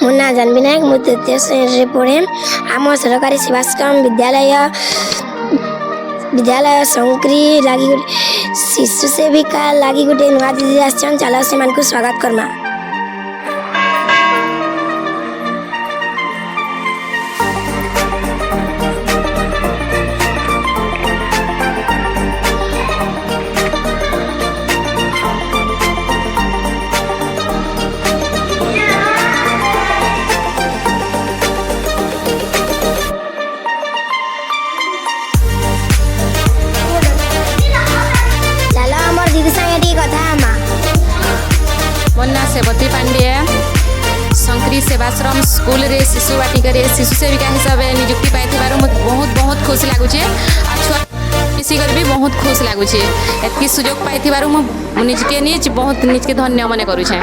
मो ना जानवी नायक मु तृतीय श्रेणी पढ़े आम सरकारी सेवाश्रम विद्यालय संक्री लगी शिशु सेविका लगी गोटे नुआ दीदी आसन चलो से स्वागत करमा। सेवती पांडे संक्री सेवाश्रम स्कूल रे शिशुबाटिका रे शिशु सेविका हिसाब से नियुक्ति पाई बहुत बहुत खुश लगुचे आ छुआ मिसिकर भी बहुत खुश लगुचे एतकी सुजोग पाई निजके बहुत निजके धन्य मन करुछे।